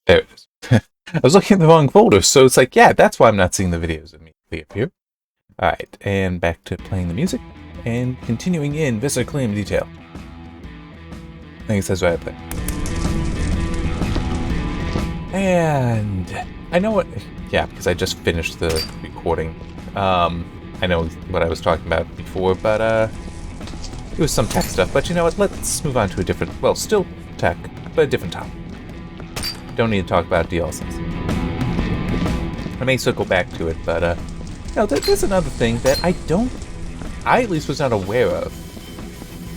There it is. I was looking at the wrong folder, so it's like, yeah, that's why I'm not seeing the videos immediately appear. Alright, and back to playing the music, and continuing in Viscera Claim Detail. I think it says right up there. And I know what, yeah, because I just finished the recording. I know what I was talking about before, but it was some tech stuff. But you know what, let's move on to a different, well, still tech, but a different topic. Don't need to talk about DLCs. I may circle back to it, but no, there's another thing that I at least was not aware of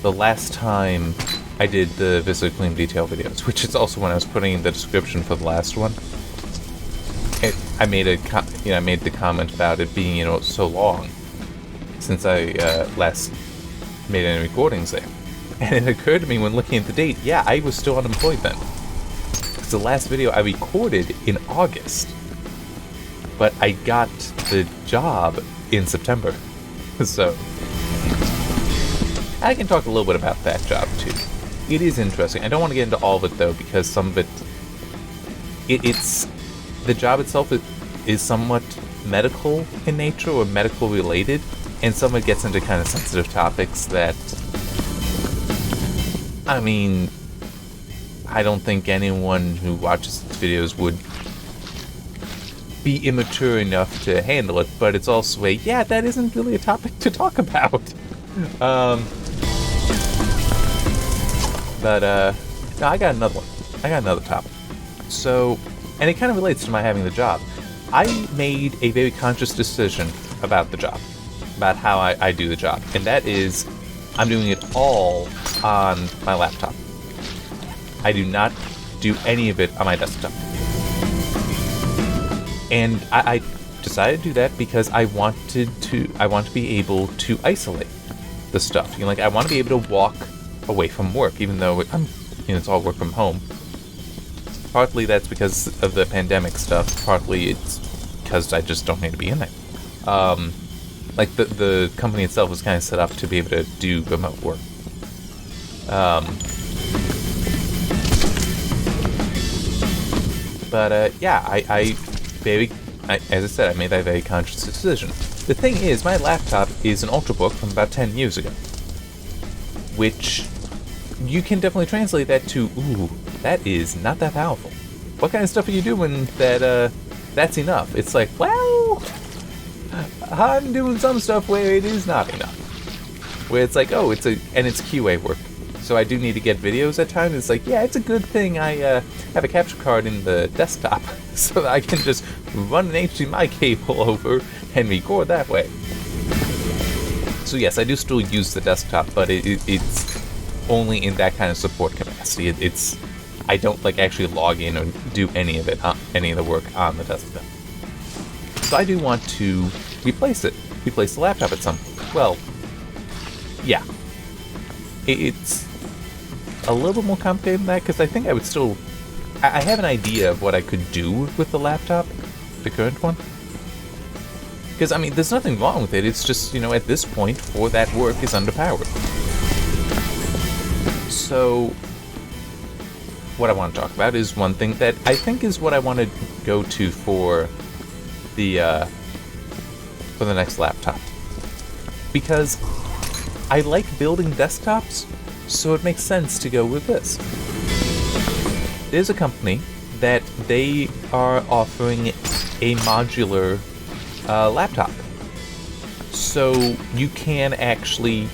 the last time I did the Viscera Claim Detail videos, which is also when I was putting in the description for the last one. I made the comment about it being, so long since I last made any recordings there. And it occurred to me when looking at the date, yeah, I was still unemployed then. Because the last video I recorded in August, but I got the job in September. So I can talk a little bit about that job too. It is interesting. I don't want to get into all of it though, because some of it's the job itself is somewhat medical in nature or medical related, and some of it gets into kind of sensitive topics that, I mean, I don't think anyone who watches these videos would be immature enough to handle it, but it's also yeah, that isn't really a topic to talk about. No, I got another one. I got another topic. So, and it kind of relates to my having the job. I made a very conscious decision about the job, about how I do the job, and that is, I'm doing it all on my laptop. I do not do any of it on my desktop. And I decided to do that because I want to be able to isolate the stuff. I want to be able to walk away from work, even though it's all work from home. Partly that's because of the pandemic stuff. Partly it's because I just don't need to be in there. The company itself was kind of set up to be able to do remote work. As I said, I made that very conscious decision. The thing is, my laptop is an Ultrabook from about 10 years ago, which you can definitely translate that to, ooh, that is not that powerful. What kind of stuff are you doing that's enough? It's like, well, I'm doing some stuff where it is not enough. Where it's like, oh, it's QA work. So I do need to get videos at times. It's like, yeah, it's a good thing I have a capture card in the desktop so that I can just run an HDMI cable over and record that way. So yes, I do still use the desktop, but it's only in that kind of support capacity. I don't actually log in or do any of the work on the desktop. So I do want to replace the laptop at some point. Well, yeah, it's a little bit more complicated than that, because I think I have an idea of what I could do with the laptop, the current one. Because, I mean, there's nothing wrong with it, it's just, at this point, for that work, is underpowered. So, what I want to talk about is one thing that I think is what I want to go to for the next laptop. Because I like building desktops, so it makes sense to go with this. There's a company that they are offering a modular laptop. So you can actually,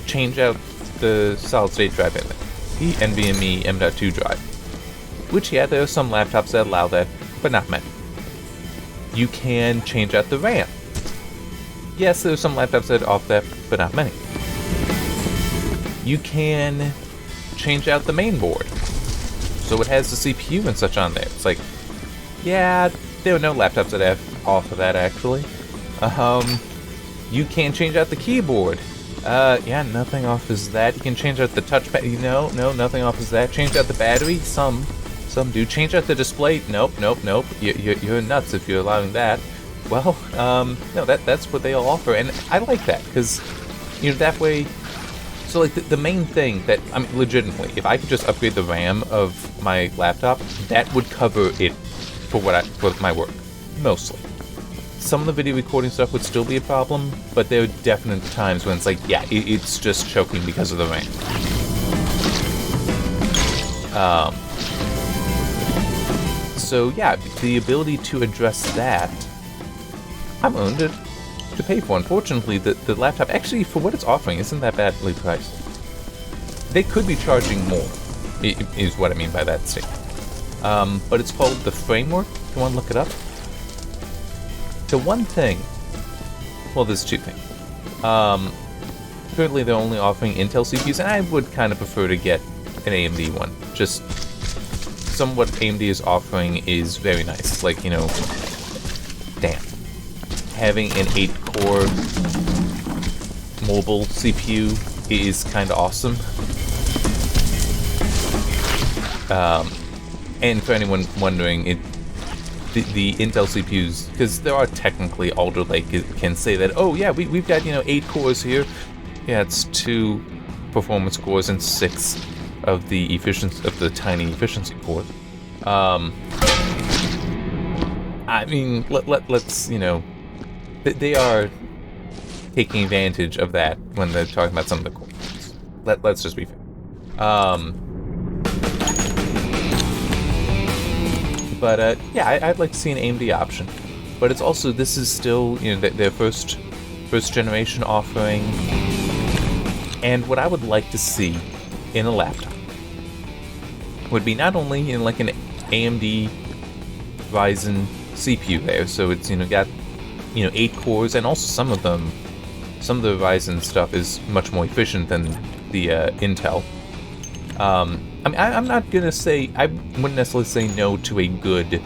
change out the solid-state drive in it, the NVMe M.2 drive. Which, yeah, there are some laptops that allow that, but not many. You can change out the RAM. Yes, there are some laptops that offer that, but not many. You can change out the main board, so it has the CPU and such on there. It's like, yeah, there are no laptops that offer that, actually. You can change out the keyboard. Yeah, nothing offers that. You can change out the touchpad. No, nothing offers that. Change out the battery. Some do. Change out the display. Nope. You're nuts if you're allowing that. Well, no, that's what they all offer, and I like that, because, that way, So, like, the main thing that, I mean, legitimately, if I could just upgrade the RAM of my laptop, that would cover it for my work, mostly. Some of the video recording stuff would still be a problem, but there are definite times when it's like, yeah, it's just choking because of the RAM. So yeah, the ability to address that, I'm willing to pay for. Unfortunately, the laptop, actually, for what it's offering, isn't that badly priced. They could be charging more, is what I mean by that statement. But it's called the Framework, if you want to look it up. The one thing, well, there's two things. Currently, they're only offering Intel CPUs, and I would kind of prefer to get an AMD one. Just some of what AMD is offering is very nice. Like, you know, damn. Having an 8-core mobile CPU is kind of awesome. And for anyone wondering, the Intel CPUs, because there are technically Alder Lake can say that, oh yeah, we've got, you know, 8 cores here. Yeah, it's 2 performance cores and 6 of the efficiency of the tiny efficiency cores. I mean, let's, you know, they are taking advantage of that when they're talking about some of the cores. Let's just be fair. But yeah, I'd like to see an AMD option. But it's also, this is still, you know, their first generation offering. And what I would like to see in a laptop would be not only, you know, like an AMD Ryzen CPU there, so it's, you know, got, you know, 8 cores, and also some of the Ryzen stuff is much more efficient than the Intel. I mean, I'm not gonna say, I wouldn't necessarily say no to a good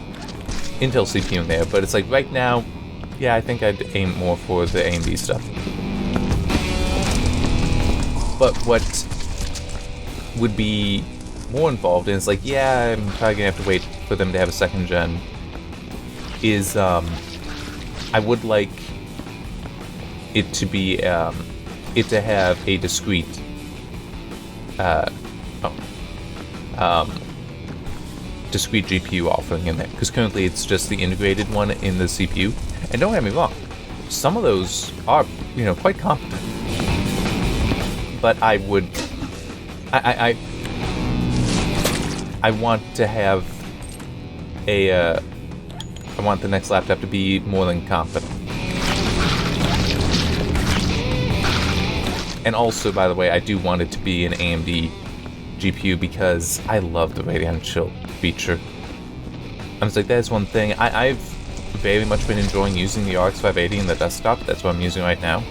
Intel CPU in there, but it's like right now, yeah, I think I'd aim more for the AMD stuff. But what would be more involved in is like, yeah, I'm probably gonna have to wait for them to have a second gen, is I would like it to be it to have a discrete discrete GPU offering in there, because currently it's just the integrated one in the CPU. And don't get me wrong, some of those are, you know, quite competent. But I would, I want to have a, I want the next laptop to be more than competent. And also, by the way, I do want it to be an AMD GPU because I love the Radeon Chill feature. I'm just like, that's one thing. I've very much been enjoying using the RX 580 in the desktop. That's what I'm using right now.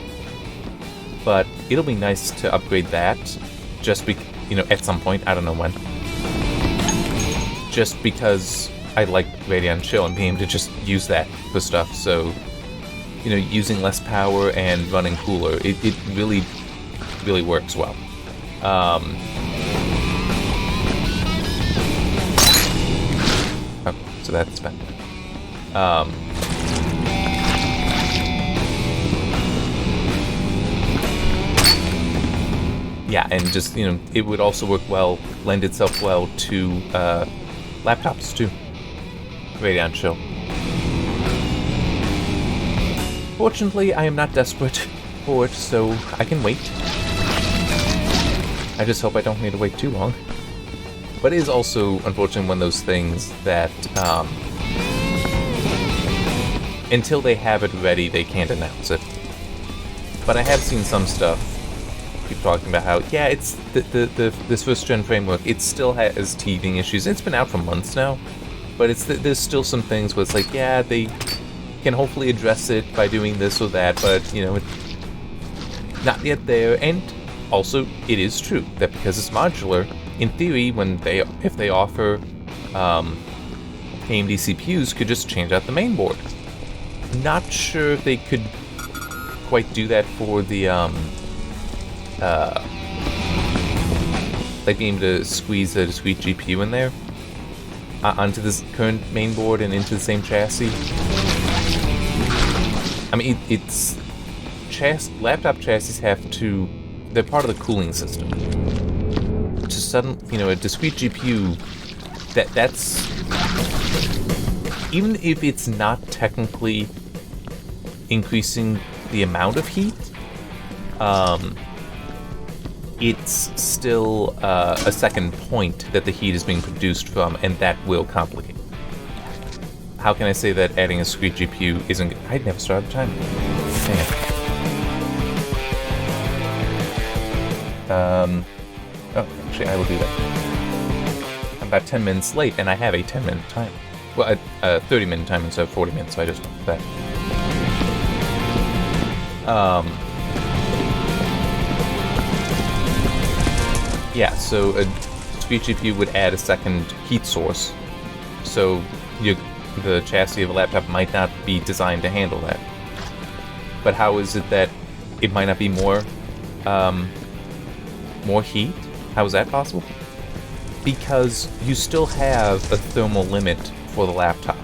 But it'll be nice to upgrade that, just you know, at some point. I don't know when. Just because I like Radeon Chill and being able to just use that for stuff. So, you know, using less power and running cooler, it really, really works well. Okay, so that's bad. Yeah, and just, you know, it would also work well, lend itself well to laptops too. Radeon Chill. Fortunately, I am not desperate for it, so I can wait. I just hope I don't need to wait too long. But it is also, unfortunately, one of those things that until they have it ready, they can't announce it. But I have seen some stuff, people talking about how, yeah, it's this first gen framework, it still has teething issues. It's been out for months now, but there's still some things where it's like, yeah, they can hopefully address it by doing this or that, but, you know, it's not yet there. And also, it is true that because it's modular, in theory, if they offer AMD CPUs, could just change out the main board. Not sure if they could quite do that for the like being able to squeeze a discrete GPU in there onto this current main board and into the same chassis. I mean, laptop chassis have to they're part of the cooling system. To sudden, a discrete GPU, that's even if it's not technically increasing the amount of heat, it's still a second point that the heat is being produced from, and that will complicate. How can I say that adding a discrete GPU isn't... I'd never started the time. Dang it. Oh, actually, I will do that. I'm about 10 minutes late, and I have a 10-minute time. Well, a 30-minute time instead of 40 minutes, so I just went with that. Yeah, so a discrete GPU would add a second heat source, so the chassis of a laptop might not be designed to handle that. But how is it that it might not be more heat? How is that possible? Because you still have a thermal limit for the laptop.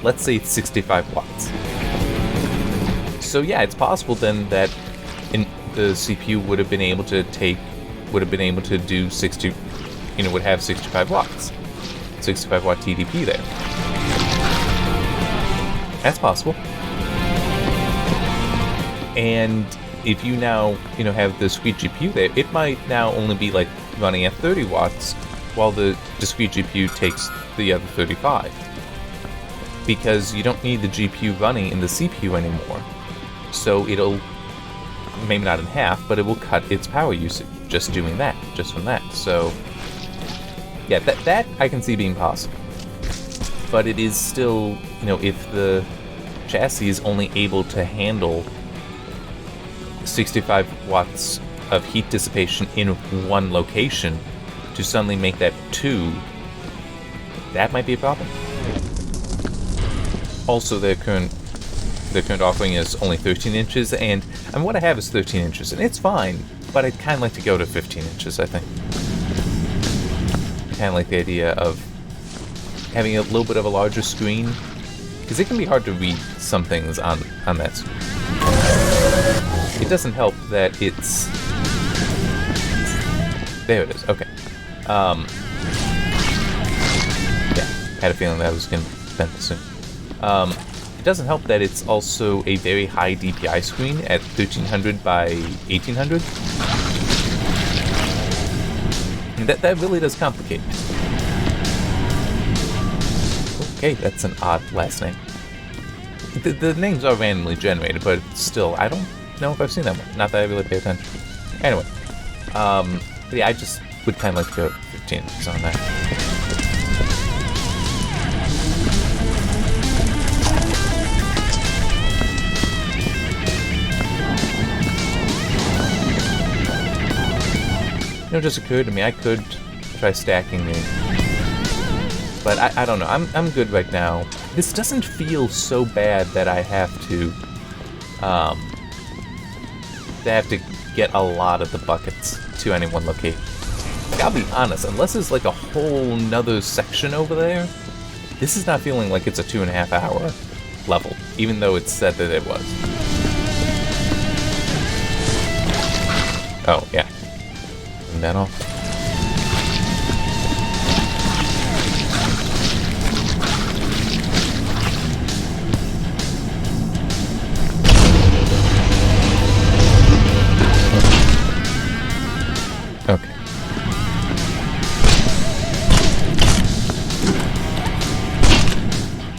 Let's say it's 65 watts. So yeah, it's possible then that the CPU would have been able to do 60, would have 65 watts. 65 watt TDP there. That's possible. And if you now, have the discrete GPU there, it might now only be like running at 30 watts while the discrete GPU takes the other 35. Because you don't need the GPU running in the CPU anymore. So it'll, maybe not in half, but it will cut its power usage just doing that, just from that. So, yeah, that I can see being possible. But it is still, if the chassis is only able to handle 65 watts of heat dissipation in one location, to suddenly make that 2, that might be a problem. Also, their current offering is only 13 inches, and what I have is 13 inches, and it's fine, but I'd kind of like to go to 15 inches, I think. Kind of like the idea of having a little bit of a larger screen, because it can be hard to read some things on that screen. It doesn't help that it's... There it is, okay. Yeah, had a feeling that I was going to bend this soon. It doesn't help that it's also a very high DPI screen at 1300 by 1800. And that really does complicate it. Okay, that's an odd last name. The names are randomly generated, but still, I don't know if I've seen that one. Not that I really pay attention. Anyway, yeah, I just would kind of like to go 15 inches on that. It just occurred to me I could try stacking these, but I don't know. I'm good right now. This doesn't feel so bad that I have to get a lot of the buckets to any one location. Like, I'll be honest, unless there's like a whole nother section over there, this is not feeling like it's a 2.5 hour level, even though it's said that it was. Oh, yeah. Turn that off. Okay.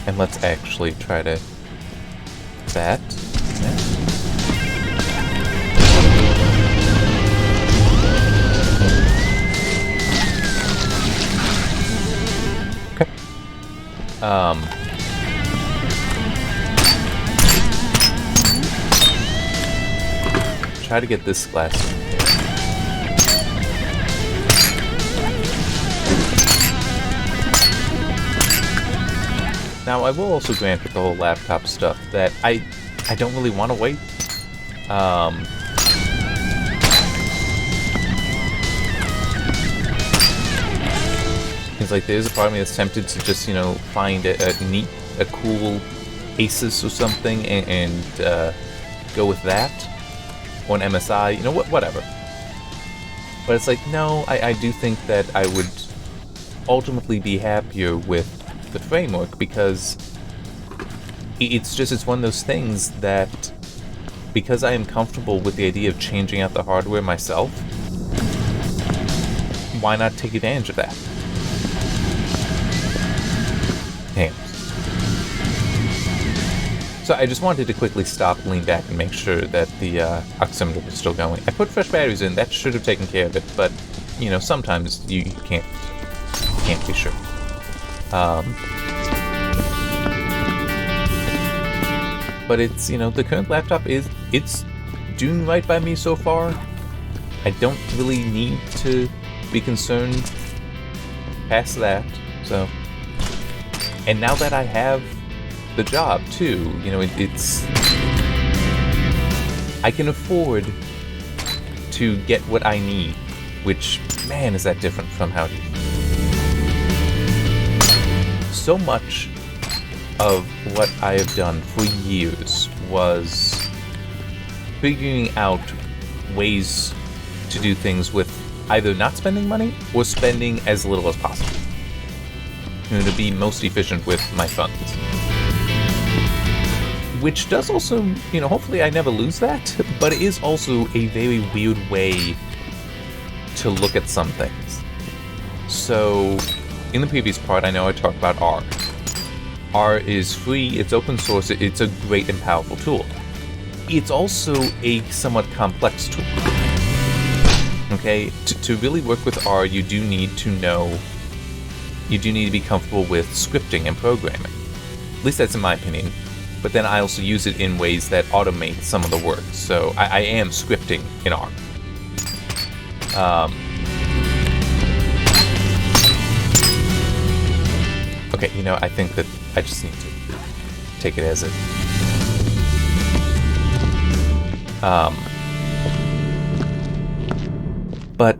And let's actually try to... that. Okay. Try to get this glass in here. Now, I will also grant with the whole laptop stuff that I don't really want to wait. It's like there's a part of me that's tempted to just, find a cool Asus or something and go with that. Or an MSI, whatever. But it's like, no, I do think that I would ultimately be happier with the framework, because it's one of those things that, because I am comfortable with the idea of changing out the hardware myself, why not take advantage of that? Damn. So I just wanted to quickly stop, lean back, and make sure that the oximeter was still going. I put fresh batteries in, that should have taken care of it, but, you know, sometimes you can't be sure. But it's, you know, the current laptop it's doing right by me so far. I don't really need to be concerned past that, so. And now that I have the job too, you know, it's I can afford to get what I need, which, man, is that different from how so much of what I have done for years was figuring out ways to do things with either not spending money or spending as little as possible, you know, to be most efficient with my funds. Which does also, you know, hopefully I never lose that, but it is also a very weird way to look at some things. So, in the previous part, I know I talked about R. R is free, it's open source, it's a great and powerful tool. It's also a somewhat complex tool. Okay, to really work with R, you do need to be comfortable with scripting and programming. At least that's in my opinion. But then I also use it in ways that automate some of the work. So I am scripting in R. Okay, you know, I think that I just need to take it as it. But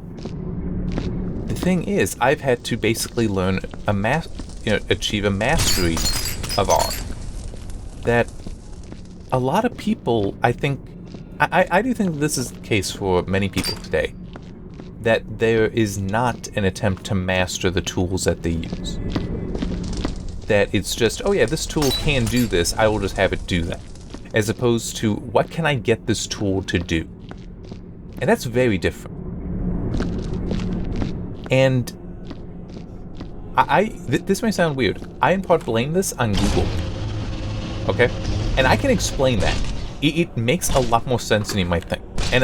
the thing is, I've had to basically learn achieve a mastery of R. That a lot of people, I think, I do think this is the case for many people today, that there is not an attempt to master the tools that they use. That it's just, oh yeah, this tool can do this, I will just have it do that. As opposed to, what can I get this tool to do? And that's very different. And this may sound weird, I in part blame this on Google. Okay? And I can explain that. It makes a lot more sense than you might think. And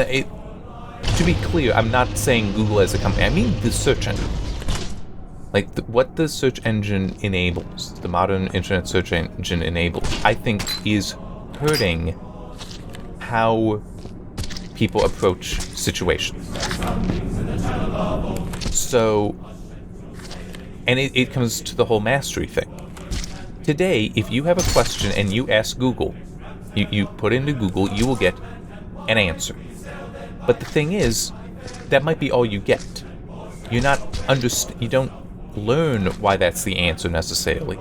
to be clear, I'm not saying Google as a company. I mean the search engine. Like, what the search engine enables, the modern internet search engine enables, I think is hurting how people approach situations. So, and it comes to the whole mastery thing. Today, if you have a question and you ask Google, you put into Google, you will get an answer. But the thing is, that might be all you get. You don't learn why that's the answer necessarily.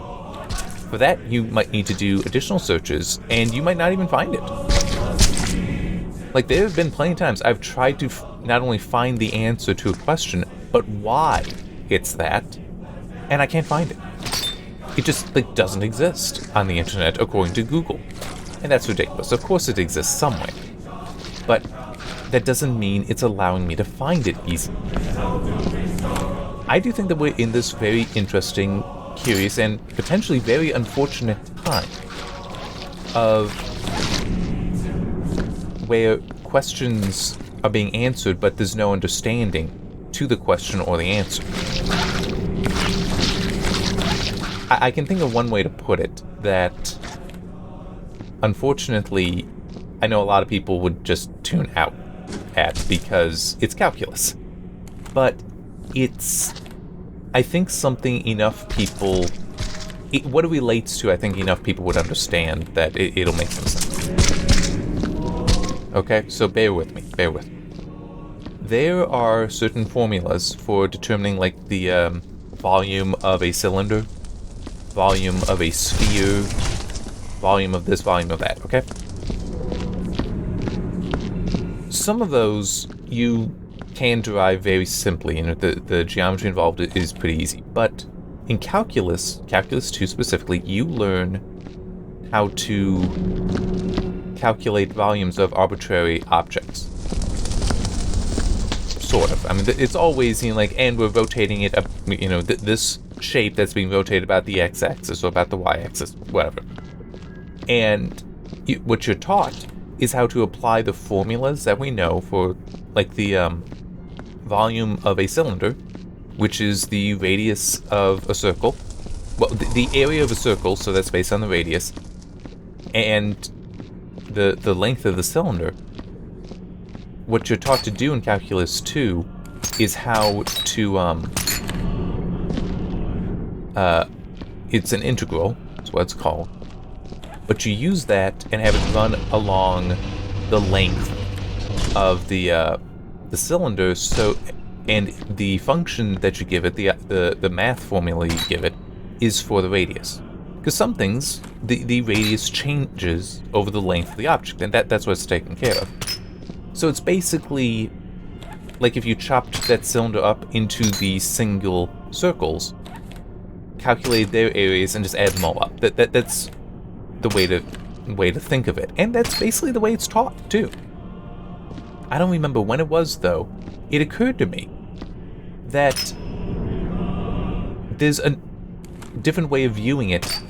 For that, you might need to do additional searches, and you might not even find it. Like, there have been plenty of times I've tried to not only find the answer to a question, but why it's that, and I can't find it. It just, like, doesn't exist on the internet according to Google. And that's ridiculous. Of course it exists somewhere. But that doesn't mean it's allowing me to find it easily. I do think that we're in this very interesting, curious, and potentially very unfortunate time of where questions are being answered, but there's no understanding to the question or the answer. I can think of one way to put it that, unfortunately, I know a lot of people would just tune out at because it's calculus. But it's, I think, something enough people, what it relates to, I think enough people would understand that it'll make some sense. Okay, so bear with me. There are certain formulas for determining, like, the volume of a cylinder, volume of a sphere, volume of this, volume of that, okay? Some of those you can derive very simply, and the geometry involved is pretty easy. But in Calculus 2 specifically, you learn how to calculate volumes of arbitrary objects. Sort of. I mean, it's always, like, and we're rotating it up, this shape that's being rotated about the x-axis or about the y-axis, whatever. And what you're taught is how to apply the formulas that we know for, like, the volume of a cylinder, which is the radius of a circle. Well, the area of a circle, so that's based on the radius, and the length of the cylinder. What you're taught to do in Calculus 2 is how to, it's an integral, that's what it's called. But you use that and have it run along the length of the cylinder, so, and the function that you give it, the math formula you give it, is for the radius. Because some things, the radius changes over the length of the object, and that's what it's taken care of. So it's basically like if you chopped that cylinder up into the single circles, calculate their areas, and just add them all up. That's the way to think of it. And that's basically the way it's taught, too. I don't remember when it was, though. It occurred to me that there's a different way of viewing it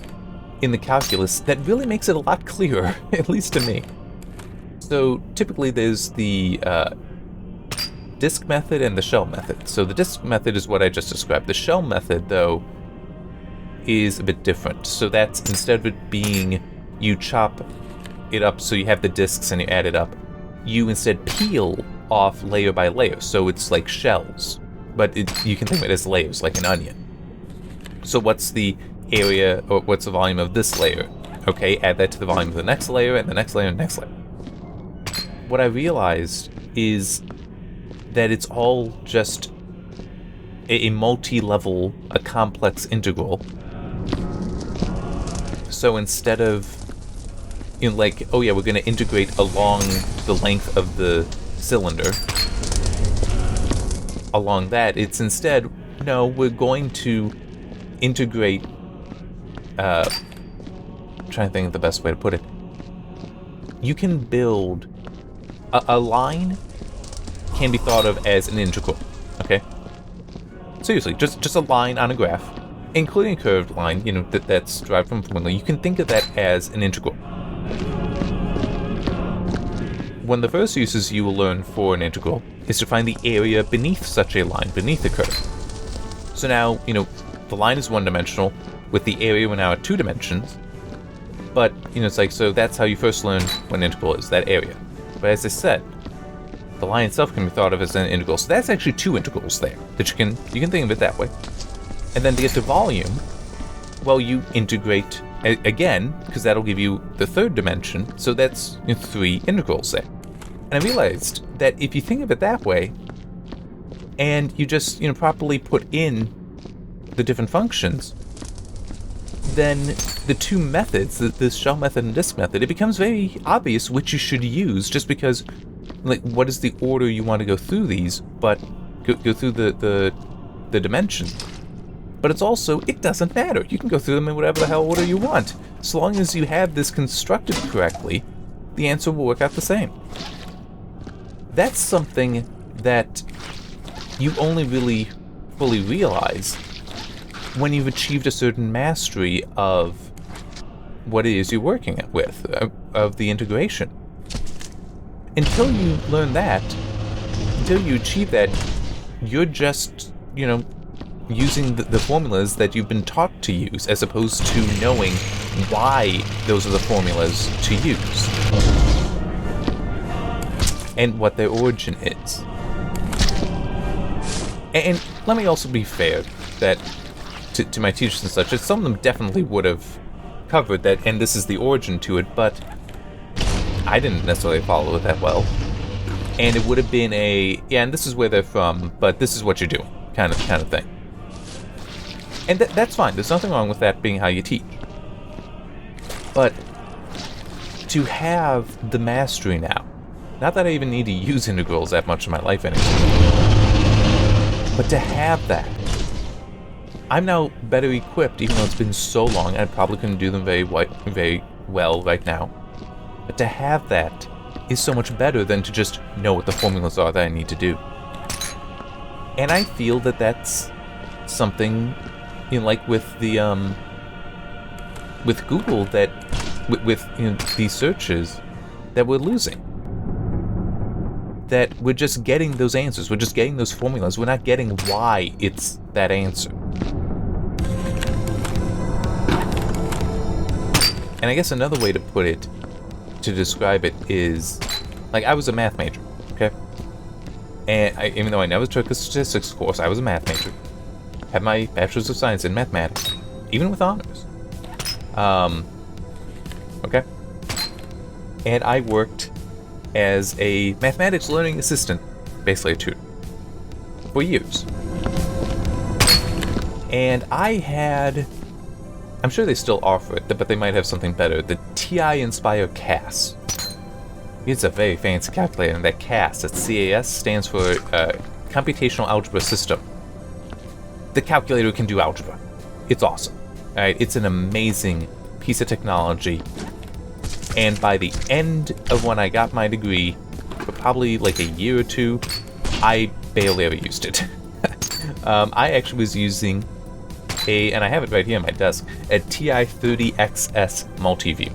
in the calculus that really makes it a lot clearer, at least to me. So typically there's the disk method and the shell method. So the disk method is what I just described. The shell method, though, is a bit different. So that's, instead of it being you chop it up so you have the disks and you add it up, you instead peel off layer by layer. So it's like shells, but you can think of it as layers, like an onion. So what's the area, or what's the volume of this layer? Okay, add that to the volume of the next layer, and the next layer, and the next layer. What I realized is that it's all just a multi-level, a complex integral. So instead of, like, oh yeah, we're going to integrate along the length of the cylinder, along that, it's instead, no, we're going to integrate, I'm trying to think of the best way to put it. You can build, a line can be thought of as an integral, okay? Seriously, just a line on a graph, including a curved line, that's derived from formula. You can think of that as an integral. One of the first uses you will learn for an integral is to find the area beneath such a line, beneath the curve. So now, the line is one-dimensional, with the area we're now at 2 dimensions, but, it's like, so that's how you first learn what an integral is, that area. But as I said, the line itself can be thought of as an integral, so that's actually 2 integrals there, that you can think of it that way. And then to get to volume, well, you integrate again, because that'll give you the 3rd dimension, so that's 3 integrals there. And I realized that if you think of it that way, and you just, properly put in the different functions, then the 2 methods, the shell method and disk method, it becomes very obvious which you should use, just because, like, what is the order you want to go through these, but go through the dimensions. But it's also, it doesn't matter. You can go through them in whatever the hell order you want. So long as you have this constructed correctly, the answer will work out the same. That's something that you only really fully realize when you've achieved a certain mastery of what it is you're working with, of the integration. Until you learn that, until you achieve that, you're just, using the formulas that you've been taught to use, as opposed to knowing why those are the formulas to use, and what their origin is. And let me also be fair that to my teachers and such, that some of them definitely would have covered that, and this is the origin to it, but I didn't necessarily follow it that well. And it would have been yeah, and this is where they're from, but this is what you're doing, kind of thing. And that's fine. There's nothing wrong with that being how you teach. But to have the mastery now, not that I even need to use integrals that much in my life anymore, But to have that, I'm now better equipped, even though it's been so long. I probably couldn't do them very well right now. But to have that is so much better than to just know what the formulas are that I need to do. And I feel that that's something, like with the with Google, that with these searches that we're losing. That we're just getting those answers, we're just getting those formulas, we're not getting why it's that answer. And I guess another way to put it, to describe it, is, like, I was a math major, okay? And even though I never took a statistics course, I was a math major. Had my Bachelor's of Science in mathematics, even with honors. Okay? And I worked as a mathematics learning assistant, basically a tutor, for years. And I had, I'm sure they still offer it, but they might have something better, the TI Inspire CAS. It's a very fancy calculator, and that CAS, that CAS, stands for Computational Algebra System. The calculator can do algebra. It's awesome. Alright, it's an amazing piece of technology. And by the end of when I got my degree, for probably like a year or two, I barely ever used it. I actually was using and I have it right here on my desk, a TI-30XS Multiview.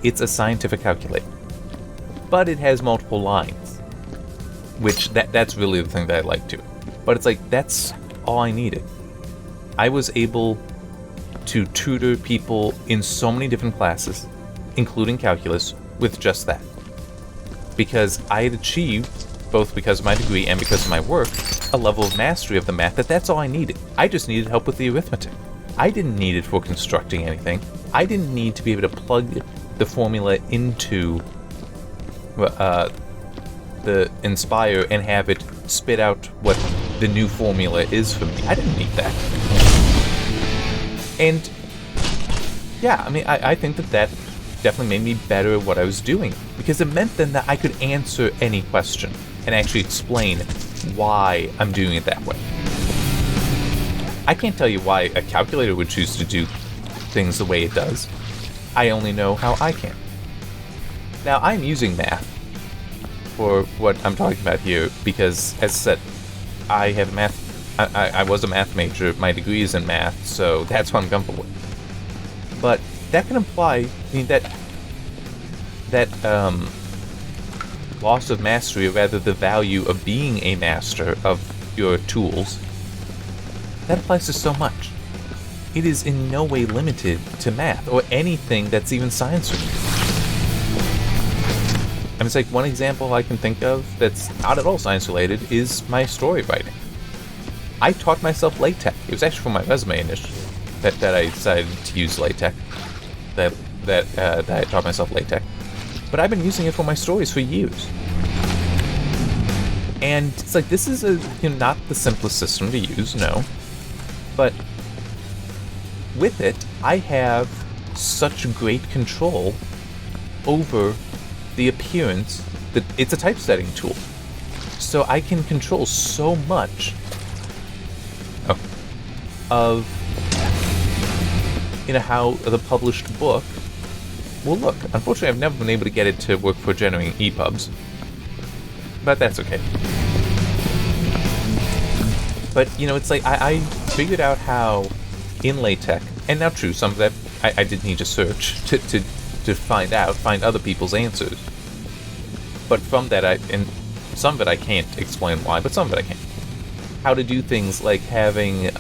It's a scientific calculator, but it has multiple lines, which that's really the thing that I like to. But it's like, that's all I needed. I was able to tutor people in so many different classes, including calculus, with just that. Because I had achieved, both because of my degree and because of my work, a level of mastery of the math that's all I needed. I just needed help with the arithmetic. I didn't need it for constructing anything. I didn't need to be able to plug the formula into the Inspire and have it spit out what the new formula is for me. I didn't need that. And yeah, I mean, I think that definitely made me better at what I was doing, because it meant then that I could answer any question and actually explain why I'm doing it that way. I can't tell you why a calculator would choose to do things the way it does. I only know how I can. Now, I'm using math for what I'm talking about here because, as I said, I have math. I was a math major. My degree is in math, so that's what I'm comfortable with. But that can imply, I mean, that loss of mastery, or rather the value of being a master of your tools, that applies to so much. It is in no way limited to math or anything that's even science related. I mean, it's like one example I can think of that's not at all science related is my story writing. I taught myself LaTeX. It was actually for my resume initially that I decided to use LaTeX. That I taught myself LaTeX. But I've been using it for my stories for years. And it's like, this is not the simplest system to use, no. But with it, I have such great control over the appearance that it's a typesetting tool. So I can control so much of how the published book will look. Unfortunately, I've never been able to get it to work for generating EPUBs, but that's okay. But it's like I figured out how in LaTeX, and now true, some of that I did need to search to find other people's answers. But from that, and some of it I can't explain why, but some of it I can. How to do things like having,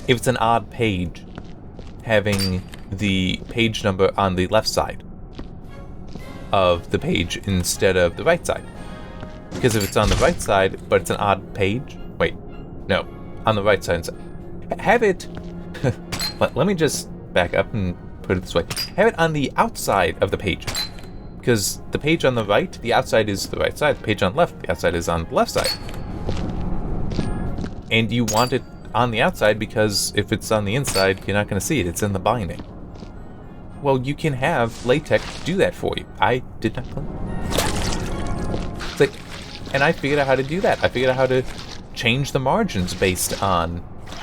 if it's an odd page, having the page number on the left side of the page instead of the right side. Because if it's on the right side, but it's an odd page, on the right side, have it, let me just back up and put it this way. Have it on the outside of the page. Because the page on the right, the outside is the right side. The page on the left, the outside is on the left side. And you want it on the outside because if it's on the inside, you're not going to see it. It's in the binding. Well, you can have LaTeX do that for you. I did not plan. It's like, And I figured out how to do that. I figured out how to change the margins based on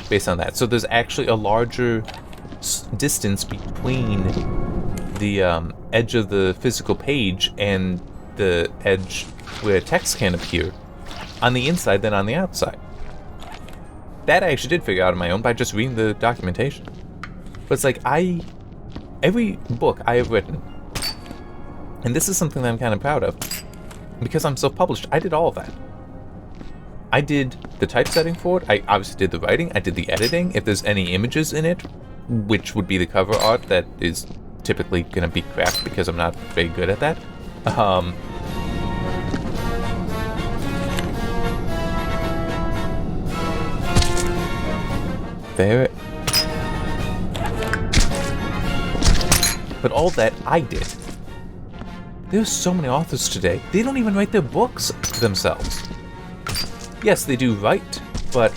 that. So there's actually a larger distance between the edge of the physical page and the edge where text can appear on the inside than on the outside. That I actually did figure out on my own by just reading the documentation. But it's like, every book I have written, and this is something that I'm kind of proud of, because I'm self-published, I did all of that. I did the typesetting for it, I obviously did the writing, I did the editing, if there's any images in it, which would be the cover art, that is typically going to be crap because I'm not very good at that. There. But all that I did. There's so many authors today, they don't even write their books themselves. Yes, they do write, but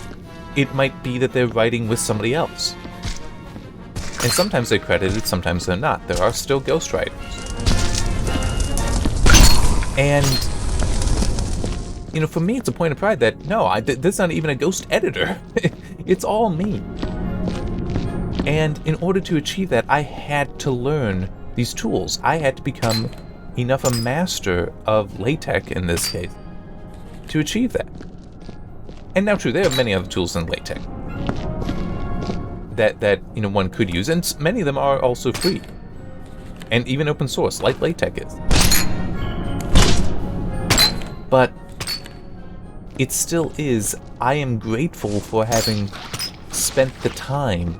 it might be that they're writing with somebody else. And sometimes they're credited, sometimes they're not. There are still ghostwriters. And, for me, it's a point of pride that, no, there's not even a ghost editor. It's all me. And in order to achieve that, I had to learn these tools. I had to become enough a master of LaTeX, in this case, to achieve that. And now, true, there are many other tools in LaTeX that one could use, and many of them are also free, and even open source, like LaTeX is. But it still is. I am grateful for having spent the time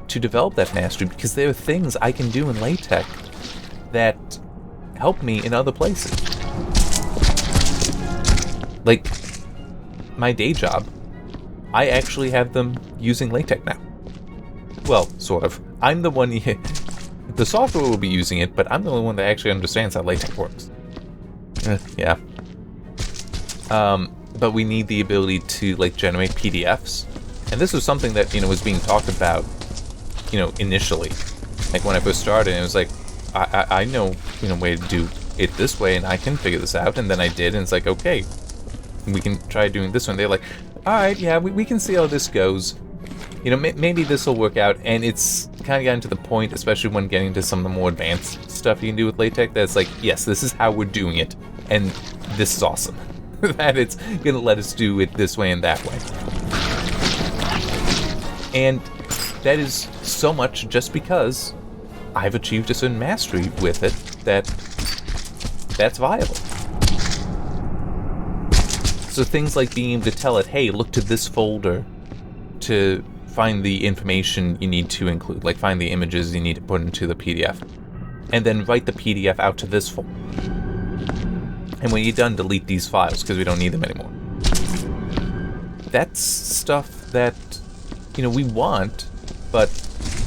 to develop that mastery, because there are things I can do in LaTeX that help me in other places. Like my day job, I actually have them using LaTeX now. Well, sort of. I'm the one, the software will be using it, but I'm the only one that actually understands how LaTeX works. Yeah. But we need the ability to, generate PDFs. And this was something that, was being talked about, initially. Like, when I first started, it was like, I know, way to do it this way, and I can figure this out. And then I did, and it's like, okay, we can try doing this one. They're like, alright, yeah, we can see how this goes. Maybe this will work out. And it's kind of gotten to the point, especially when getting to some of the more advanced stuff you can do with LaTeX, that's like, yes, this is how we're doing it. And this is awesome. That it's going to let us do it this way and that way. And that is so much just because I've achieved a certain mastery with it that's viable. So things like being able to tell it, hey, look to this folder to find the information you need to include, like find the images you need to put into the PDF, and then write the PDF out to this folder. And when you're done, delete these files because we don't need them anymore. That's stuff that, we want, but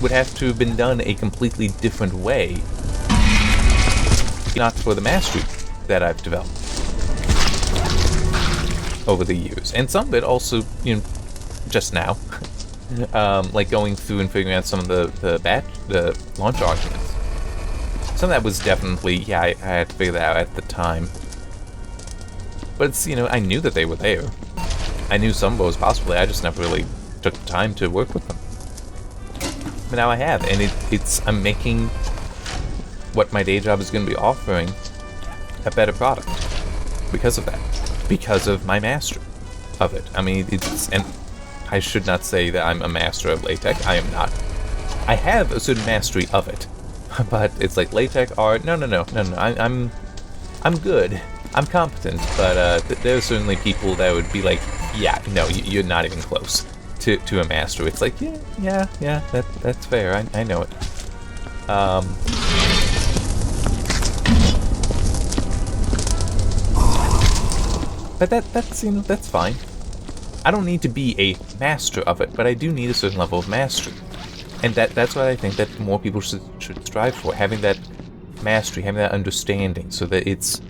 would have to have been done a completely different way, not for the mastery that I've developed over the years. And some of it also, just now, like going through and figuring out some of the launch arguments. Some of that was definitely, I had to figure that out at the time. But it's, I knew that they were there. I knew some was possibly, I just never really took the time to work with them. But now I have, and I'm making what my day job is going to be offering a better product because of that. Because of my mastery of it. I mean, and I should not say that I'm a master of LaTeX. I am not. I have a certain mastery of it. But it's like LaTeX art, no. I'm good. I'm competent, but there are certainly people that would be like, yeah, no, you're not even close to a master. It's like, yeah, that's fair. I know it. But that's fine. I don't need to be a master of it, but I do need a certain level of mastery. And that's what I think that more people should strive for, having that mastery, having that understanding, so that it's,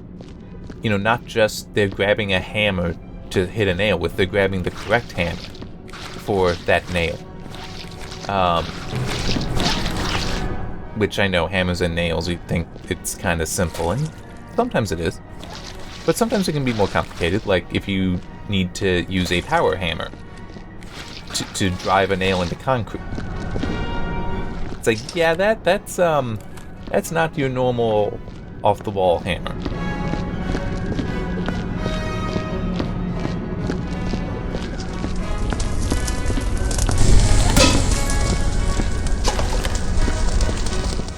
not just they're grabbing a hammer to hit a nail with, they're grabbing the correct hammer for that nail. Which I know, hammers and nails, you think it's kind of simple, and sometimes it is. But sometimes it can be more complicated, like if you need to use a power hammer to drive a nail into concrete. It's like, yeah, that's not your normal off-the-wall hammer.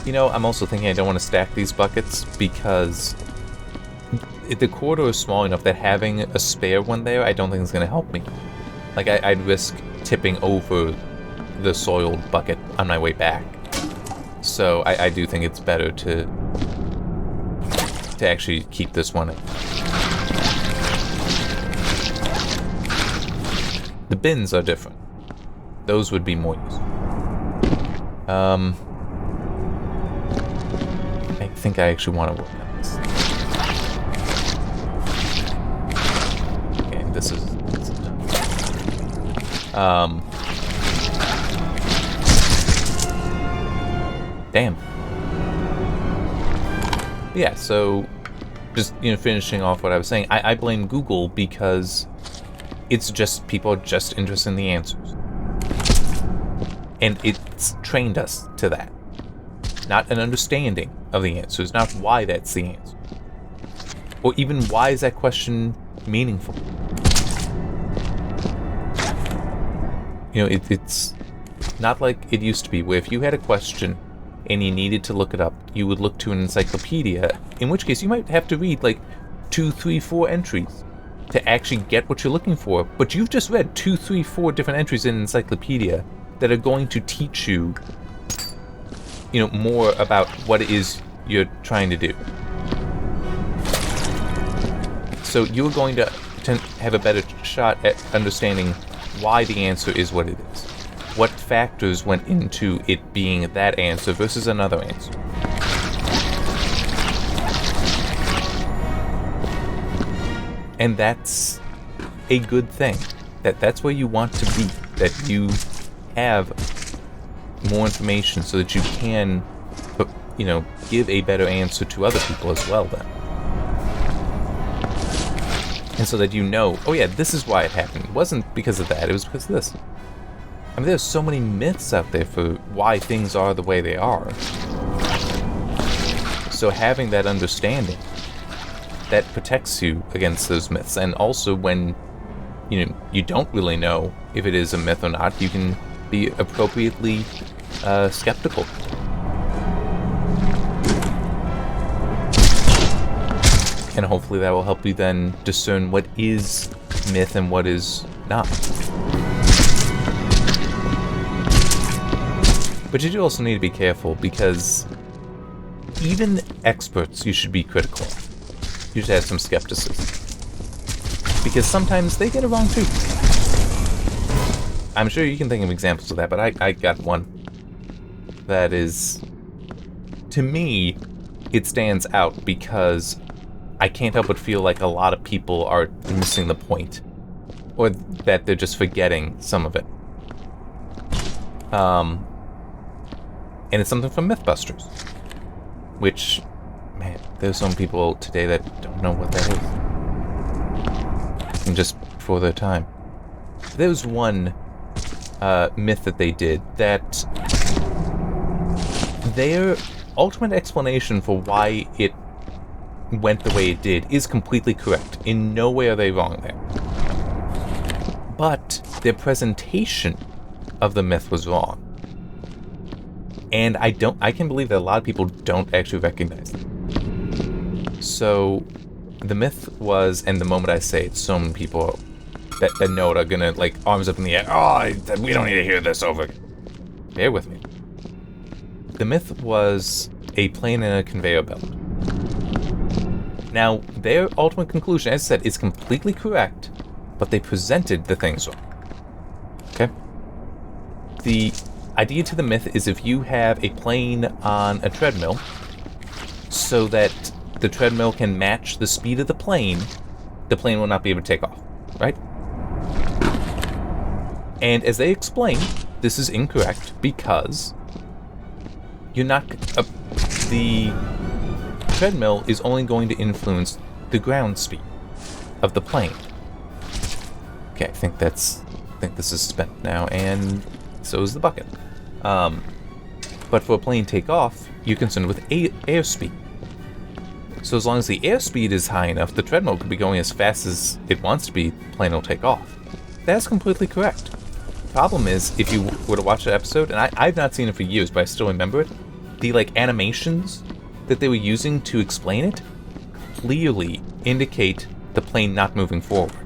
You know, I'm also thinking I don't want to stack these buckets because the corridor is small enough that having a spare one there, I don't think is going to help me. Like, I'd risk tipping over the soiled bucket on my way back. So I do think it's better to actually keep this one in. The bins are different. Those would be more useful. I think I actually want to work on this. Okay, this is done. Damn. Yeah, so just, finishing off what I was saying, I blame Google because it's just, people are just interested in the answers. And it's trained us to that. Not an understanding of the answers, not why that's the answer. Or even why is that question meaningful? It's not like it used to be, where if you had a question and you needed to look it up, you would look to an encyclopedia, in which case you might have to read like 2, 3, 4 entries to actually get what you're looking for. But you've just read 2, 3, 4 different entries in an encyclopedia that are going to teach you, more about what it is you're trying to do. So you're going to have a better shot at understanding why the answer is what it is. What factors went into it being that answer versus another answer. And that's a good thing. That's where you want to be. That you have more information so that you can, give a better answer to other people as well then. And so that oh yeah, this is why it happened. It wasn't because of that, it was because of this. I mean, there's so many myths out there for why things are the way they are. So having that understanding, that protects you against those myths. And also when, you don't really know if it is a myth or not, you can be appropriately skeptical. And hopefully that will help you then discern what is myth and what is not. But you do also need to be careful, because even experts you should be critical of. You should have some skepticism. Because sometimes they get it wrong too. I'm sure you can think of examples of that, but I got one that is, to me, it stands out because I can't help but feel like a lot of people are missing the point, or that they're just forgetting some of it. And it's something from Mythbusters, which, man, there's some people today that don't know what that is. And just before their time. There was one myth that they did that their ultimate explanation for why it went the way it did is completely correct. In no way are they wrong there. But their presentation of the myth was wrong. And I can believe that a lot of people don't actually recognize it. So the myth was, and the moment I say it, so many people that know it are gonna, like, arms up in the air, we don't need to hear this over. Bear with me. The myth was a plane and a conveyor belt. Now, their ultimate conclusion, as I said, is completely correct, but they presented the things wrong. Okay? The idea to the myth is if you have a plane on a treadmill, so that the treadmill can match the speed of the plane will not be able to take off, right? And as they explain, this is incorrect because you're not... the treadmill is only going to influence the ground speed of the plane. Okay, I think this is spent now, and so is the bucket. But for a plane takeoff, you're concerned with airspeed. So as long as the airspeed is high enough, the treadmill could be going as fast as it wants to be, the plane will take off. That's completely correct. Problem is, if you were to watch the episode, and I've not seen it for years, but I still remember it, the animations that they were using to explain it clearly indicate the plane not moving forward.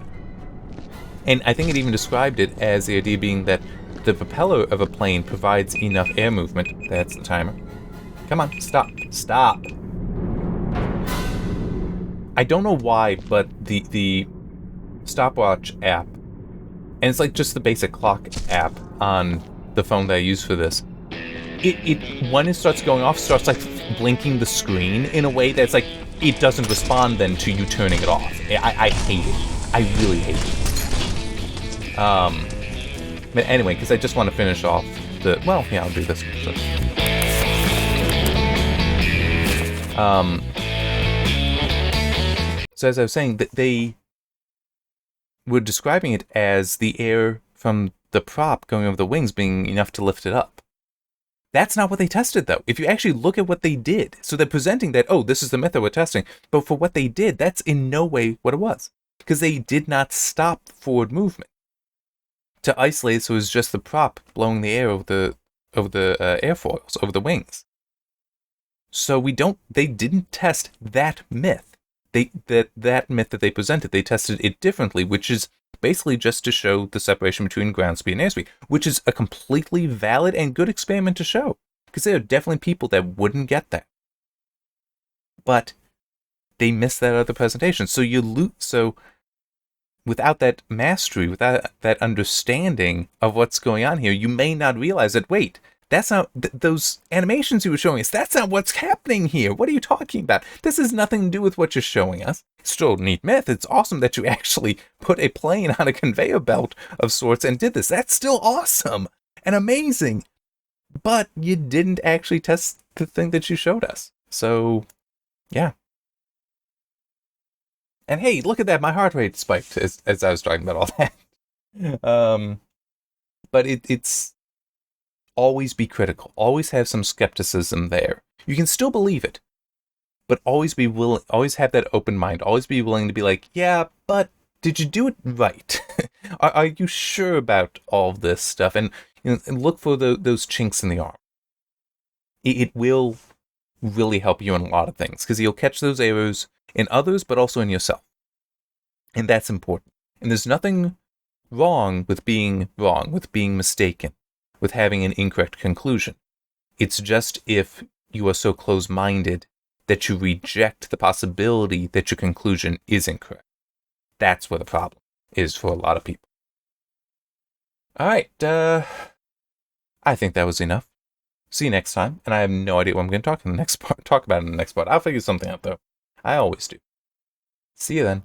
And I think it even described it as the idea being that the propeller of a plane provides enough air movement. That's the timer. Come on, stop. I don't know why, but the stopwatch app, and it's just the basic clock app on the phone that I use for this, it when it starts going off, starts blinking the screen in a way that's it doesn't respond then to you turning it off. I hate it. I really hate it. But anyway, because I just want to finish off I'll do this. So as I was saying, that they were describing it as the air from the prop going over the wings being enough to lift it up. That's not what they tested, though. If you actually look at what they did, so they're presenting that, this is the method we're testing, but for what they did, that's in no way what it was, because they did not stop forward movement to isolate, so it was just the prop blowing the air over the airfoils, over the wings. So they didn't test that myth. That myth that they presented, they tested it differently, which is basically just to show the separation between ground speed and airspeed, which is a completely valid and good experiment to show, because there are definitely people that wouldn't get that. But they missed that other presentation. So without that mastery, without that understanding of what's going on here, you may not realize that, wait, that's not, those animations you were showing us, that's not what's happening here. What are you talking about? This has nothing to do with what you're showing us. It's still a neat myth. It's awesome that you actually put a plane on a conveyor belt of sorts and did this. That's still awesome and amazing. But you didn't actually test the thing that you showed us. So, yeah. And hey, look at that. My heart rate spiked as I was talking about all that. But it's always be critical. Always have some skepticism there. You can still believe it, but always be willing. Always have that open mind. Always be willing to be like, yeah, but did you do it right? Are you sure about all this stuff? And look for those chinks in the armor. It will really help you in a lot of things, because you'll catch those errors in others, but also in yourself. And that's important. And there's nothing wrong with being mistaken, with having an incorrect conclusion. It's just if you are so close-minded that you reject the possibility that your conclusion is incorrect. That's where the problem is for a lot of people. All right, I think that was enough. See you next time, and I have no idea what I'm going to talk about in the next part. I'll figure something out, though. I always do. See you then.